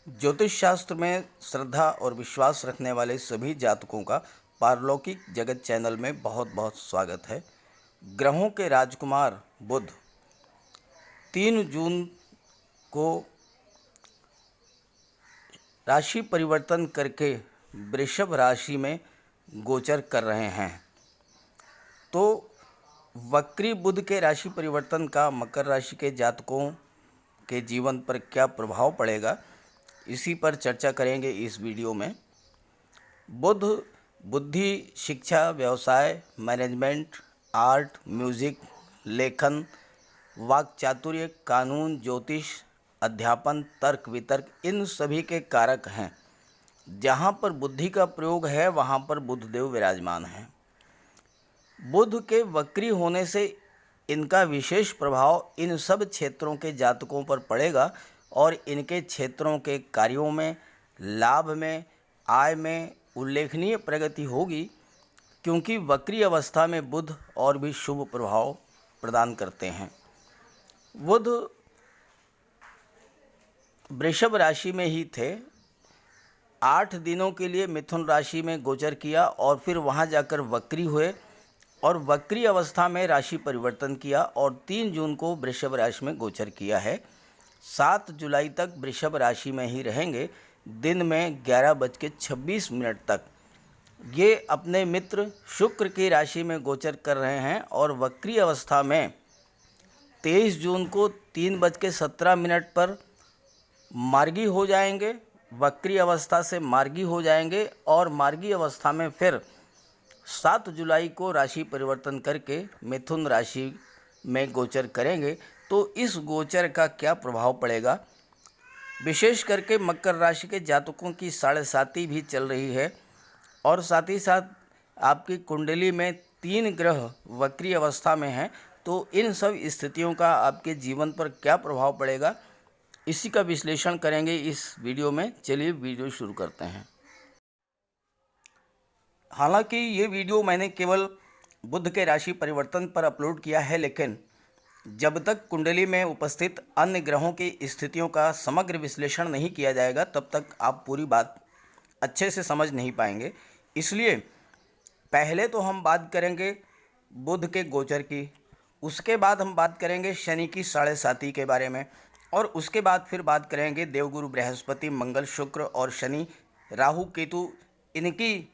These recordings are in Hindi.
ज्योतिष शास्त्र में श्रद्धा और विश्वास रखने वाले सभी जातकों का पारलौकिक जगत चैनल में बहुत बहुत स्वागत है। ग्रहों के राजकुमार बुध 3 जून को राशि परिवर्तन करके वृषभ राशि में गोचर कर रहे हैं। तो वक्री बुध के राशि परिवर्तन का मकर राशि के जातकों के जीवन पर क्या प्रभाव पड़ेगा, इसी पर चर्चा करेंगे इस वीडियो में। बुध बुद्धि, शिक्षा, व्यवसाय, मैनेजमेंट, आर्ट, म्यूजिक, लेखन, वाक चातुर्य, कानून, ज्योतिष, अध्यापन, तर्क वितर्क, इन सभी के कारक हैं। जहाँ पर बुद्धि का प्रयोग है वहाँ पर बुधदेव विराजमान हैं। बुध के वक्री होने से इनका विशेष प्रभाव इन सब क्षेत्रों के जातकों पर पड़ेगा और इनके क्षेत्रों के कार्यों में, लाभ में, आय में उल्लेखनीय प्रगति होगी, क्योंकि वक्री अवस्था में बुध और भी शुभ प्रभाव प्रदान करते हैं। बुध वृषभ राशि में ही थे, 8 दिनों के लिए मिथुन राशि में गोचर किया और फिर वहां जाकर वक्री हुए और वक्री अवस्था में राशि परिवर्तन किया और 3 जून को वृषभ राशि में गोचर किया है। 7 जुलाई तक वृषभ राशि में ही रहेंगे, दिन में 11:26 तक। ये अपने मित्र शुक्र की राशि में गोचर कर रहे हैं और वक्री अवस्था में 23 जून को 3:17 पर मार्गी हो जाएंगे। वक्री अवस्था से मार्गी हो जाएंगे और मार्गी अवस्था में फिर 7 जुलाई को राशि परिवर्तन करके मिथुन राशि में गोचर करेंगे। तो इस गोचर का क्या प्रभाव पड़ेगा, विशेष करके मकर राशि के जातकों की 7.5 भी चल रही है और साथ ही साथ आपकी कुंडली में 3 ग्रह वक्री अवस्था में हैं। तो इन सब स्थितियों का आपके जीवन पर क्या प्रभाव पड़ेगा, इसी का विश्लेषण करेंगे इस वीडियो में। चलिए वीडियो शुरू करते हैं। हालांकि ये वीडियो मैंने केवल बुध के राशि परिवर्तन पर अपलोड किया है, लेकिन जब तक कुंडली में उपस्थित अन्य ग्रहों की स्थितियों का समग्र विश्लेषण नहीं किया जाएगा तब तक आप पूरी बात अच्छे से समझ नहीं पाएंगे। इसलिए पहले तो हम बात करेंगे बुध के गोचर की, उसके बाद हम बात करेंगे शनि की 7.5 के बारे में और उसके बाद फिर बात करेंगे देवगुरु बृहस्पति, मंगल, शुक्र और शनि, राहु, केतु, इनकी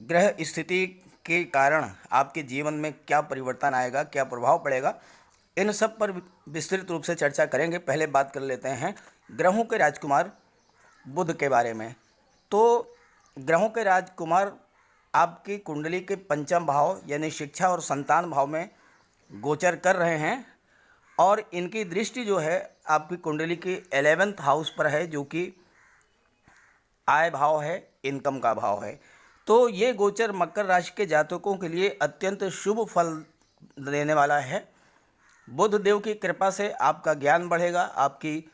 ग्रह स्थिति के कारण आपके जीवन में क्या परिवर्तन आएगा, क्या प्रभाव पड़ेगा, इन सब पर विस्तृत रूप से चर्चा करेंगे। पहले बात कर लेते हैं ग्रहों के राजकुमार बुध के बारे में। तो ग्रहों के राजकुमार आपकी कुंडली के 5वें भाव यानी शिक्षा और संतान भाव में गोचर कर रहे हैं और इनकी दृष्टि जो है आपकी कुंडली के 11वें हाउस पर है, जो कि आय भाव है, इनकम का भाव है। तो ये गोचर मकर राशि के जातकों के लिए अत्यंत शुभ फल देने वाला है। बुध देव की कृपा से आपका ज्ञान बढ़ेगा, आपकी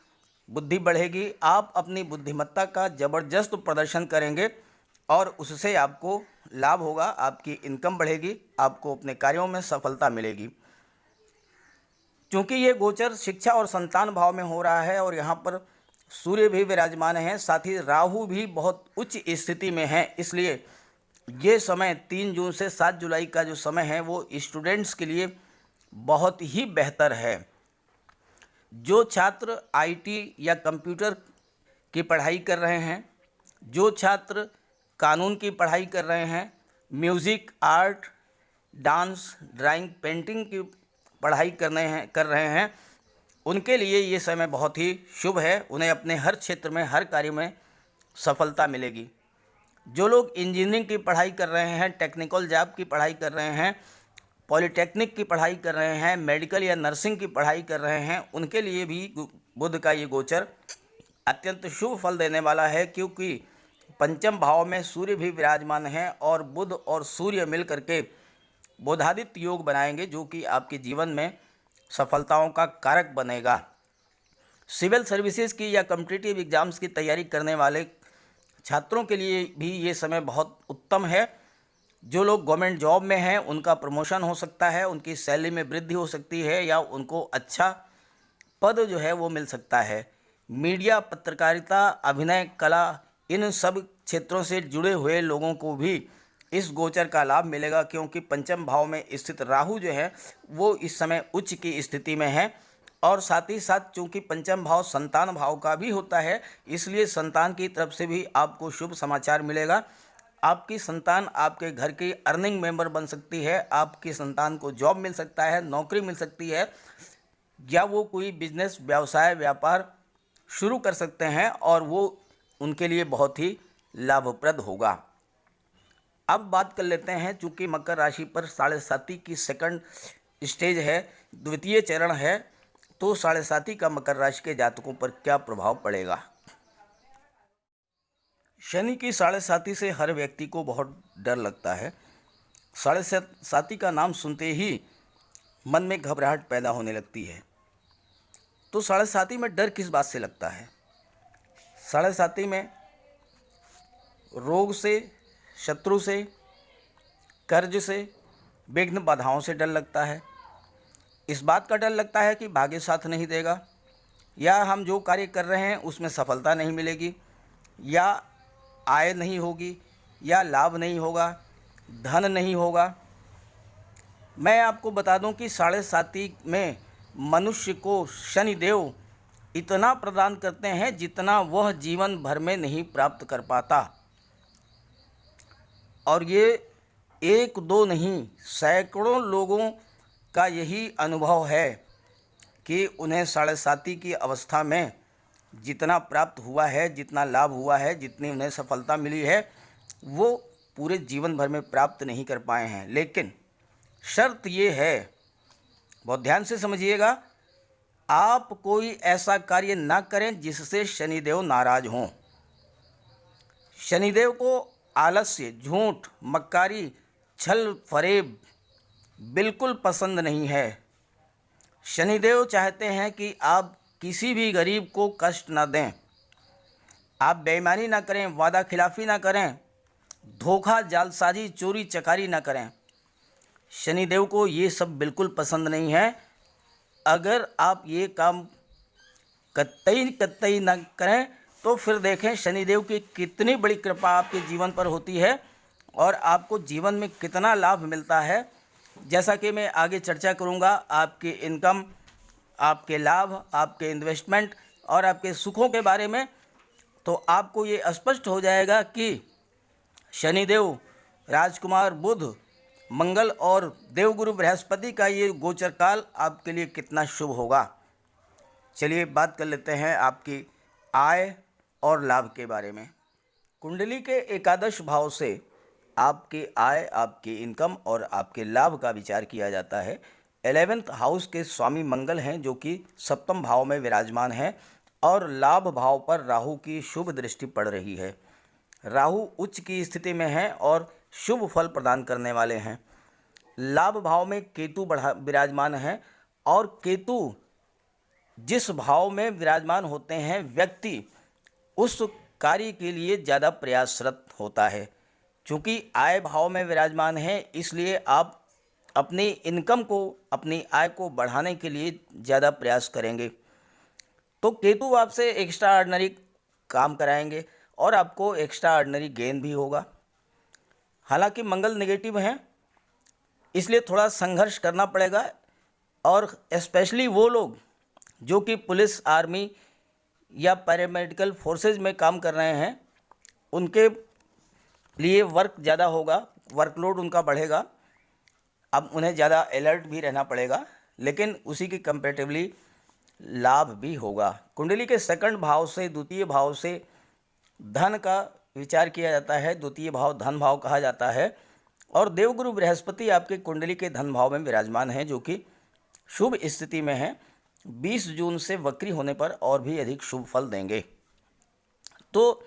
बुद्धि बढ़ेगी, आप अपनी बुद्धिमत्ता का ज़बरदस्त प्रदर्शन करेंगे और उससे आपको लाभ होगा, आपकी इनकम बढ़ेगी, आपको अपने कार्यों में सफलता मिलेगी। क्योंकि ये गोचर शिक्षा और संतान भाव में हो रहा है और यहाँ पर सूर्य भी विराजमान है, साथ ही राहु भी बहुत उच्च स्थिति में है, इसलिए ये समय 3 जून से 7 जुलाई का जो समय है वो स्टूडेंट्स के लिए बहुत ही बेहतर है। जो छात्र आईटी या कंप्यूटर की पढ़ाई कर रहे हैं, जो छात्र कानून की पढ़ाई कर रहे हैं, music, art, dance, drawing, painting की पढ़ाई कर रहे हैं, उनके लिए ये समय बहुत ही शुभ है। उन्हें अपने हर क्षेत्र में, हर कार्य में सफलता मिलेगी। जो लोग इंजीनियरिंग की पढ़ाई कर रहे हैं, टेक्निकल जॉब की पढ़ाई कर रहे हैं, पॉलिटेक्निक की पढ़ाई कर रहे हैं, मेडिकल या नर्सिंग की पढ़ाई कर रहे हैं, उनके लिए भी बुध का ये गोचर अत्यंत शुभ फल देने वाला है, क्योंकि 5वें भाव में सूर्य भी विराजमान है और बुध और सूर्य मिल करके बुधादित्य योग बनाएंगे, जो कि आपके जीवन में सफलताओं का कारक बनेगा। सिविल सर्विसेज की या कॉम्पिटिटिव एग्जाम्स की तैयारी करने वाले छात्रों के लिए भी ये समय बहुत उत्तम है। जो लोग गवर्नमेंट जॉब में हैं उनका प्रमोशन हो सकता है, उनकी सैलरी में वृद्धि हो सकती है या उनको अच्छा पद जो है वो मिल सकता है। मीडिया, पत्रकारिता, अभिनय, कला, इन सब क्षेत्रों से जुड़े हुए लोगों को भी इस गोचर का लाभ मिलेगा, क्योंकि पंचम भाव में स्थित राहु जो है वो इस समय उच्च की स्थिति में है। और साथ ही साथ चूंकि पंचम भाव संतान भाव का भी होता है, इसलिए संतान की तरफ से भी आपको शुभ समाचार मिलेगा। आपकी संतान आपके घर की अर्निंग मेंबर बन सकती है, आपकी संतान को जॉब मिल सकता है, नौकरी मिल सकती है, या वो कोई बिजनेस, व्यवसाय, व्यापार शुरू कर सकते हैं और वो उनके लिए बहुत ही लाभप्रद होगा। अब बात कर लेते हैं, चूंकि मकर राशि पर 7.5 की सेकंड स्टेज है, द्वितीय चरण है, तो 7.5 का मकर राशि के जातकों पर क्या प्रभाव पड़ेगा। शनि की 7.5 से हर व्यक्ति को बहुत डर लगता है। 7.5 का नाम सुनते ही मन में घबराहट पैदा होने लगती है। तो 7.5 में डर किस बात से लगता है? 7.5 में रोग से, शत्रु से, कर्ज से, विघ्न बाधाओं से डर लगता है। इस बात का डर लगता है कि भाग्य साथ नहीं देगा, या हम जो कार्य कर रहे हैं उसमें सफलता नहीं मिलेगी, या आय नहीं होगी, या लाभ नहीं होगा, धन नहीं होगा। मैं आपको बता दूं कि 7.5 में मनुष्य को शनिदेव इतना प्रदान करते हैं जितना वह जीवन भर में नहीं प्राप्त कर पाता। और ये एक दो नहीं, सैकड़ों लोगों का यही अनुभव है कि उन्हें 7.5 की अवस्था में जितना प्राप्त हुआ है, जितना लाभ हुआ है, जितनी उन्हें सफलता मिली है, वो पूरे जीवन भर में प्राप्त नहीं कर पाए हैं। लेकिन शर्त ये है, बहुत ध्यान से समझिएगा, आप कोई ऐसा कार्य ना करें जिससे शनिदेव नाराज हों। शनिदेव को आलस्य, झूठ, मक्कारी, छल फरेब बिल्कुल पसंद नहीं है। शनिदेव चाहते हैं कि आप किसी भी गरीब को कष्ट न दें, आप बेईमानी ना करें, वादा खिलाफी ना करें, धोखा, जालसाजी, चोरी चकारी ना करें। शनिदेव को ये सब बिल्कुल पसंद नहीं है। अगर आप ये काम कतई ना करें तो फिर देखें शनिदेव की कितनी बड़ी कृपा आपके जीवन पर होती है और आपको जीवन में कितना लाभ मिलता है। जैसा कि मैं आगे चर्चा करूंगा आपके इनकम, आपके लाभ, आपके इन्वेस्टमेंट और आपके सुखों के बारे में, तो आपको ये स्पष्ट हो जाएगा कि शनिदेव, राजकुमार बुध, मंगल और देवगुरु बृहस्पति का ये गोचर काल आपके लिए कितना शुभ होगा। चलिए बात कर लेते हैं आपकी आय और लाभ के बारे में। कुंडली के एकादश भाव से आपकी आय, आपकी इनकम और आपके लाभ का विचार किया जाता है। 11th हाउस के स्वामी मंगल हैं जो कि सप्तम भाव में विराजमान हैं और लाभ भाव पर राहु की शुभ दृष्टि पड़ रही है। राहु उच्च की स्थिति में है और शुभ फल प्रदान करने वाले हैं। लाभ भाव में केतु विराजमान है और केतु जिस भाव में विराजमान होते हैं व्यक्ति उस कार्य के लिए ज़्यादा प्रयासरत होता है। चूँकि आय भाव में विराजमान है इसलिए आप अपनी इनकम को, अपनी आय को बढ़ाने के लिए ज़्यादा प्रयास करेंगे। तो केतु आपसे एक्स्ट्रा ऑर्डिनरी काम कराएंगे और आपको एक्स्ट्रा ऑर्डिनरी गेन भी होगा। हालांकि मंगल नेगेटिव हैं इसलिए थोड़ा संघर्ष करना पड़ेगा और स्पेशली वो लोग जो कि पुलिस, आर्मी या पैरामेडिकल फोर्सेज में काम कर रहे हैं उनके लिए वर्क ज़्यादा होगा, वर्कलोड उनका बढ़ेगा। अब उन्हें ज़्यादा अलर्ट भी रहना पड़ेगा, लेकिन उसी की कंपैरेटिवली लाभ भी होगा। कुंडली के सेकंड भाव से, द्वितीय भाव से धन का विचार किया जाता है। द्वितीय भाव धन भाव कहा जाता है और देवगुरु बृहस्पति आपके कुंडली के धन भाव में विराजमान हैं जो कि शुभ स्थिति में है। 20 जून से वक्री होने पर और भी अधिक शुभ फल देंगे। तो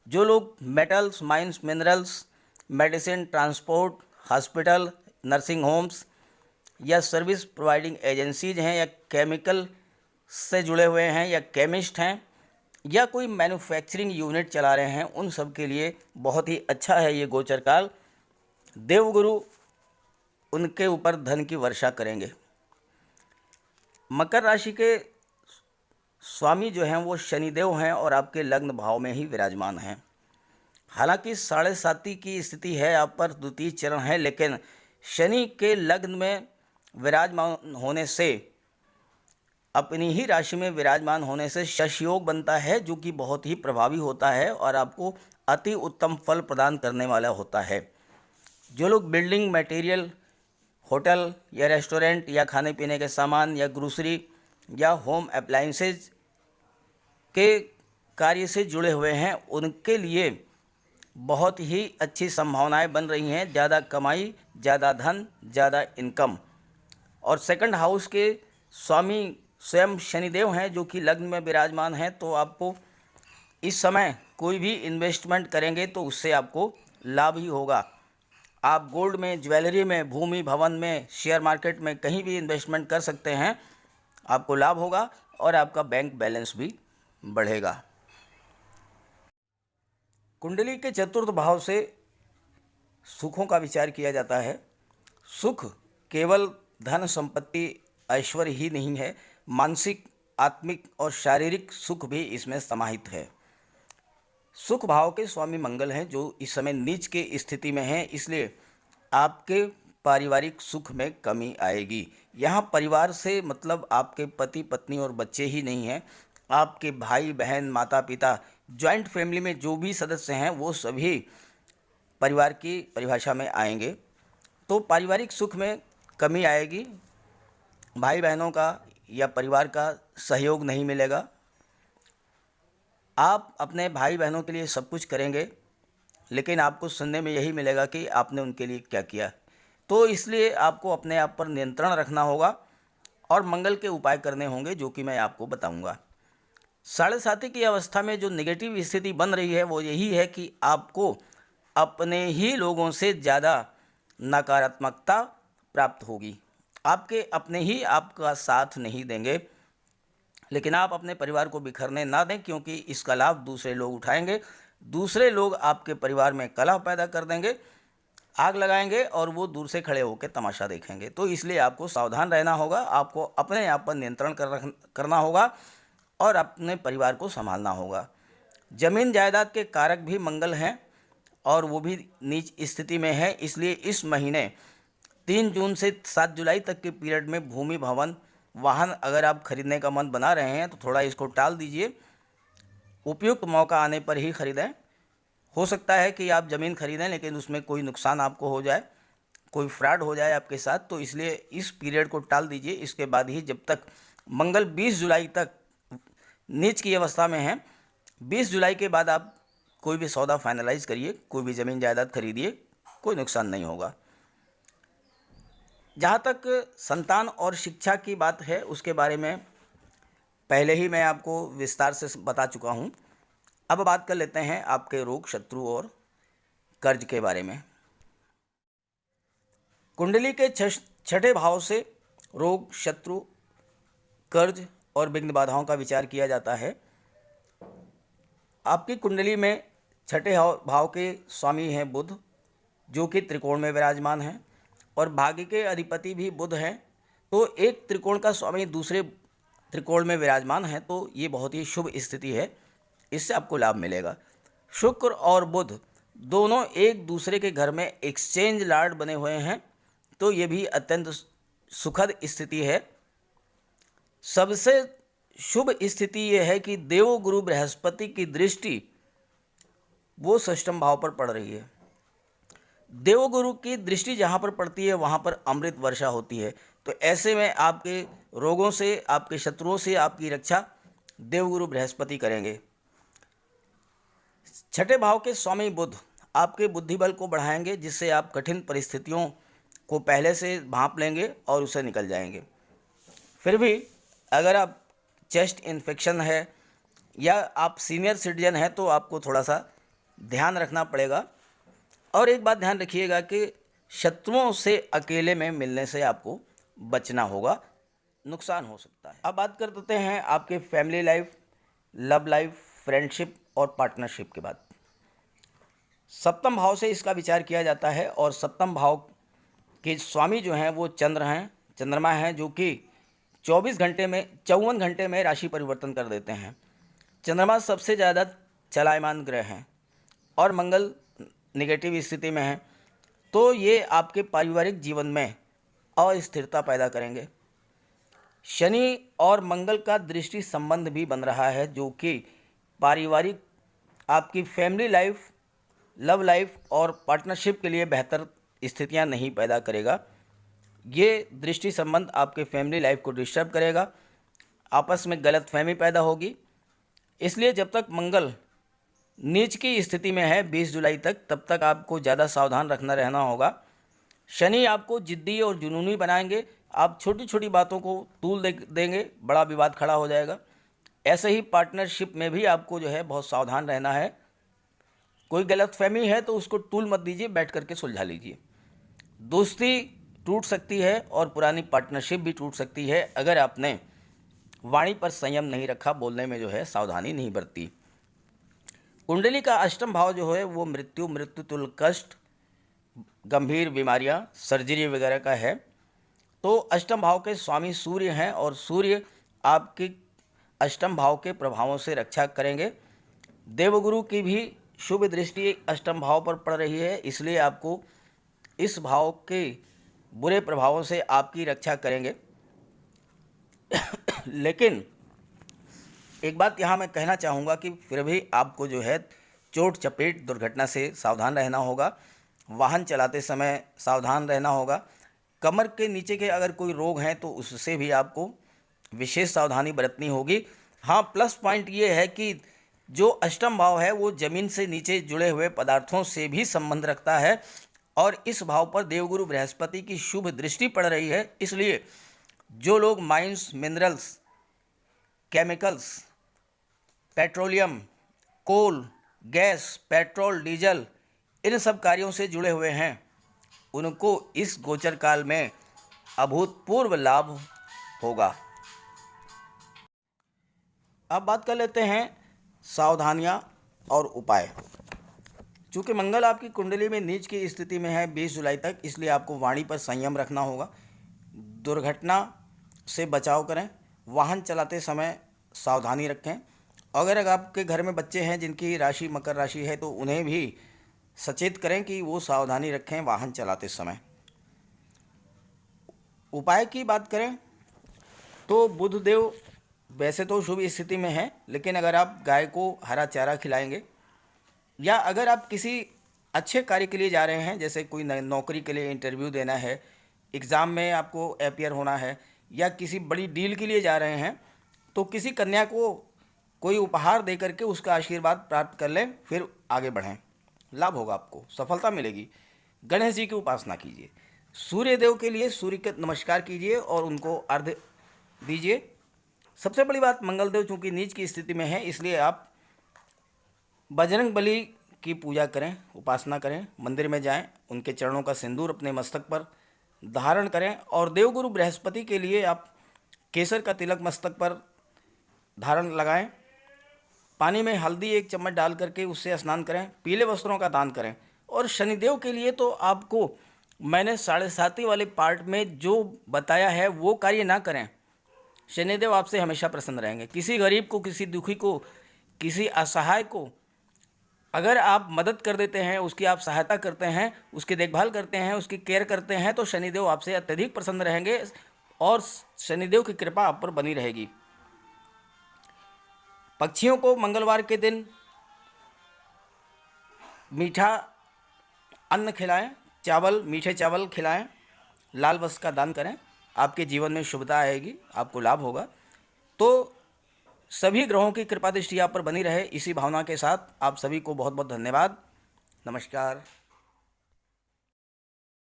जो लोग metals, mines, minerals, medicine, transport, hospital, nursing homes या सर्विस प्रोवाइडिंग एजेंसीज हैं या केमिकल से जुड़े हुए हैं या केमिस्ट हैं या कोई मैन्युफैक्चरिंग यूनिट चला रहे हैं, उन सब के लिए बहुत ही अच्छा है ये गोचर काल। देवगुरु उनके ऊपर धन की वर्षा करेंगे। मकर राशि के स्वामी जो हैं वो शनिदेव हैं और आपके लग्न भाव में ही विराजमान हैं। हालांकि साढ़े साती की स्थिति है आप पर, द्वितीय चरण है, लेकिन शनि के लग्न में विराजमान होने से, अपनी ही राशि में विराजमान होने से शश योग बनता है, जो कि बहुत ही प्रभावी होता है और आपको अति उत्तम फल प्रदान करने वाला होता है। जो लोग बिल्डिंग मटेरियल, होटल या रेस्टोरेंट या खाने पीने के सामान या ग्रोसरी या होम अप्लायंसेज के कार्य से जुड़े हुए हैं, उनके लिए बहुत ही अच्छी संभावनाएं बन रही हैं। ज़्यादा कमाई, ज़्यादा धन, ज़्यादा इनकम। और सेकंड हाउस के स्वामी स्वयं शनिदेव हैं, जो कि लग्न में विराजमान हैं। तो आपको इस समय कोई भी इन्वेस्टमेंट करेंगे तो उससे आपको लाभ ही होगा। आप गोल्ड में, ज्वेलरी में, भूमि भवन में, शेयर मार्केट में कहीं भी इन्वेस्टमेंट कर सकते हैं, आपको लाभ होगा और आपका बैंक बैलेंस भी बढ़ेगा। कुंडली के चतुर्थ भाव से सुखों का विचार किया जाता है। सुख केवल धन संपत्ति ऐश्वर्य ही नहीं है, मानसिक, आत्मिक और शारीरिक सुख भी इसमें समाहित है। सुख भाव के स्वामी मंगल हैं, जो इस समय नीच के स्थिति में हैं, इसलिए आपके पारिवारिक सुख में कमी आएगी। यहाँ परिवार से मतलब आपके पति पत्नी और बच्चे ही नहीं हैं, आपके भाई बहन, माता पिता, जॉइंट फैमिली में जो भी सदस्य हैं वो सभी परिवार की परिभाषा में आएंगे। तो पारिवारिक सुख में कमी आएगी, भाई बहनों का या परिवार का सहयोग नहीं मिलेगा। आप अपने भाई बहनों के लिए सब कुछ करेंगे, लेकिन आपको सुनने में यही मिलेगा कि आपने उनके लिए क्या किया। तो इसलिए आपको अपने आप पर नियंत्रण रखना होगा और मंगल के उपाय करने होंगे, जो कि मैं आपको बताऊंगा। साढ़े साती की अवस्था में जो नेगेटिव स्थिति बन रही है वो यही है कि आपको अपने ही लोगों से ज़्यादा नकारात्मकता प्राप्त होगी। आपके अपने ही आपका साथ नहीं देंगे, लेकिन आप अपने परिवार को बिखरने ना दें, क्योंकि इसका लाभ दूसरे लोग उठाएंगे। दूसरे लोग आपके परिवार में कलह पैदा कर देंगे, आग लगाएंगे और वो दूर से खड़े होकर तमाशा देखेंगे। तो इसलिए आपको सावधान रहना होगा, आपको अपने आप पर नियंत्रण करना होगा और अपने परिवार को संभालना होगा। जमीन जायदाद के कारक भी मंगल हैं और वो भी नीच स्थिति में है, इसलिए इस महीने 3 जून से 7 जुलाई तक के पीरियड में भूमि भवन, वाहन अगर आप खरीदने का मन बना रहे हैं तो थोड़ा इसको टाल दीजिए। उपयुक्त मौका आने पर ही खरीदें। हो सकता है कि आप ज़मीन खरीदें लेकिन उसमें कोई नुकसान आपको हो जाए, कोई फ्रॉड हो जाए आपके साथ, तो इसलिए इस पीरियड को टाल दीजिए। इसके बाद ही, जब तक मंगल 20 जुलाई तक नीच की अवस्था में है, 20 जुलाई के बाद आप कोई भी सौदा फाइनलाइज करिए, कोई भी ज़मीन जायदाद खरीदिए, कोई नुकसान नहीं होगा। जहाँ तक संतान और शिक्षा की बात है, उसके बारे में पहले ही मैं आपको विस्तार से बता चुका हूँ। अब बात कर लेते हैं आपके रोग, शत्रु और कर्ज के बारे में। कुंडली के छठे भाव से रोग, शत्रु, कर्ज और विघ्न बाधाओं का विचार किया जाता है। आपकी कुंडली में छठे भाव के स्वामी हैं बुध, जो कि त्रिकोण में विराजमान हैं और भाग्य के अधिपति भी बुध हैं। तो एक त्रिकोण का स्वामी दूसरे त्रिकोण में विराजमान है, तो ये बहुत ही शुभ स्थिति है, इससे आपको लाभ मिलेगा। शुक्र और बुध दोनों एक दूसरे के घर में एक्सचेंज लॉर्ड बने हुए हैं, तो ये भी अत्यंत सुखद स्थिति है। सबसे शुभ स्थिति यह है कि देवगुरु बृहस्पति की दृष्टि वो षष्ठम भाव पर पड़ रही है। देवगुरु की दृष्टि जहाँ पर पड़ती है वहाँ पर अमृत वर्षा होती है। तो ऐसे में आपके रोगों से, आपके शत्रुओं से आपकी रक्षा देवगुरु बृहस्पति करेंगे। छठे भाव के स्वामी बुध आपके बुद्धि बल को बढ़ाएंगे, जिससे आप कठिन परिस्थितियों को पहले से भांप लेंगे और उससे निकल जाएंगे। फिर भी अगर आप चेस्ट इन्फेक्शन है या आप सीनियर सिटीजन हैं तो आपको थोड़ा सा ध्यान रखना पड़ेगा। और एक बात ध्यान रखिएगा कि शत्रुओं से अकेले में मिलने से आपको बचना होगा, नुकसान हो सकता है। अब बात कर देते हैं आपके family life, love life, friendship और पार्टनरशिप के बाद। सप्तम भाव से इसका विचार किया जाता है और सप्तम भाव के स्वामी जो हैं वो चंद्र हैं, चंद्रमा हैं, जो कि 54 घंटे में राशि परिवर्तन कर देते हैं। चंद्रमा सबसे ज़्यादा चलायमान ग्रह हैं और मंगल नेगेटिव स्थिति में है, तो ये आपके पारिवारिक जीवन में अस्थिरता पैदा करेंगे। शनि और मंगल का दृष्टि संबंध भी बन रहा है, जो कि पारिवारिक आपकी फैमिली लाइफ, लव लाइफ और पार्टनरशिप के लिए बेहतर स्थितियां नहीं पैदा करेगा। ये दृष्टि संबंध आपके फैमिली लाइफ को डिस्टर्ब करेगा, आपस में गलतफहमी पैदा होगी। इसलिए जब तक मंगल नीच की स्थिति में है 20 जुलाई तक, तब तक आपको ज़्यादा सावधान रहना होगा। शनि आपको जिद्दी और जुनूनी बनाएंगे, आप छोटी छोटी बातों को तूल देंगे, बड़ा विवाद खड़ा हो जाएगा। ऐसे ही पार्टनरशिप में भी आपको जो है बहुत सावधान रहना है। कोई गलतफहमी है तो उसको तूल मत दीजिए, बैठ करके सुलझा लीजिए। दोस्ती टूट सकती है और पुरानी पार्टनरशिप भी टूट सकती है अगर आपने वाणी पर संयम नहीं रखा, बोलने में जो है सावधानी नहीं बरती। कुंडली का अष्टम भाव जो है वो मृत्यु तुल्य कष्ट, गंभीर बीमारियां, सर्जरी वगैरह का है। तो अष्टम भाव के स्वामी सूर्य हैं और सूर्य आपके अष्टम भाव के प्रभावों से रक्षा करेंगे। देवगुरु की भी शुभ दृष्टि अष्टम भाव पर पड़ रही है, इसलिए आपको इस भाव के बुरे प्रभावों से आपकी रक्षा करेंगे। लेकिन एक बात यहाँ मैं कहना चाहूँगा कि फिर भी आपको जो है चोट चपेट दुर्घटना से सावधान रहना होगा। वाहन चलाते समय सावधान रहना होगा। कमर के नीचे के अगर कोई रोग हैं तो उससे भी आपको विशेष सावधानी बरतनी होगी। हाँ, प्लस पॉइंट ये है कि जो अष्टम भाव है वो जमीन से नीचे जुड़े हुए पदार्थों से भी संबंध रखता है और इस भाव पर देवगुरु बृहस्पति की शुभ दृष्टि पड़ रही है। इसलिए जो लोग माइंस, मिनरल्स, केमिकल्स, पेट्रोलियम, कोल, गैस, पेट्रोल, डीजल, इन सब कार्यों से जुड़े हुए हैं, उनको इस गोचर काल में अभूतपूर्व लाभ होगा। अब बात कर लेते हैं सावधानियां और उपाय। चूँकि मंगल आपकी कुंडली में नीच की स्थिति में है 20 जुलाई तक, इसलिए आपको वाणी पर संयम रखना होगा। दुर्घटना से बचाव करें, वाहन चलाते समय सावधानी रखें। अगर आपके घर में बच्चे हैं जिनकी राशि मकर राशि है तो उन्हें भी सचेत करें कि वो सावधानी रखें वाहन चलाते समय। उपाय की बात करें तो बुध देव वैसे तो शुभ स्थिति में है, लेकिन अगर आप गाय को हरा चारा खिलाएंगे या अगर आप किसी अच्छे कार्य के लिए जा रहे हैं, जैसे कोई नौकरी के लिए इंटरव्यू देना है, एग्ज़ाम में आपको अपीयर होना है या किसी बड़ी डील के लिए जा रहे हैं, तो किसी कन्या को कोई उपहार दे करके उसका आशीर्वाद प्राप्त कर लें, फिर आगे बढ़ें, लाभ होगा, आपको सफलता मिलेगी। गणेश जी की उपासना कीजिए। सूर्य देव के लिए सूर्य के नमस्कार कीजिए और उनको अर्घ्य दीजिए। सबसे बड़ी बात, मंगल देव चूँकि नीच की स्थिति में है, इसलिए आप बजरंग बली की पूजा करें, उपासना करें, मंदिर में जाएं, उनके चरणों का सिंदूर अपने मस्तक पर धारण करें और देवगुरु बृहस्पति के लिए आप केसर का तिलक मस्तक पर धारण लगाएं। पानी में हल्दी 1 चम्मच डाल करके उससे स्नान करें, पीले वस्त्रों का दान करें। और शनिदेव के लिए तो आपको मैंने 7.5 वाले पार्ट में जो बताया है वो कार्य ना करें। शनिदेव आपसे हमेशा प्रसन्न रहेंगे। किसी गरीब को, किसी दुखी को, किसी असहाय को अगर आप मदद कर देते हैं, उसकी आप सहायता करते हैं, उसकी देखभाल करते हैं, उसकी केयर करते हैं, तो शनिदेव आपसे अत्यधिक प्रसन्न रहेंगे और शनिदेव की कृपा आप पर बनी रहेगी। पक्षियों को मंगलवार के दिन मीठा अन्न खिलाएं, चावल, मीठे चावल खिलाएं, लाल वस्त्र का दान करें, आपके जीवन में शुभता आएगी, आपको लाभ होगा। तो सभी ग्रहों की कृपा दृष्टि आप पर बनी रहे, इसी भावना के साथ आप सभी को बहुत बहुत धन्यवाद। नमस्कार।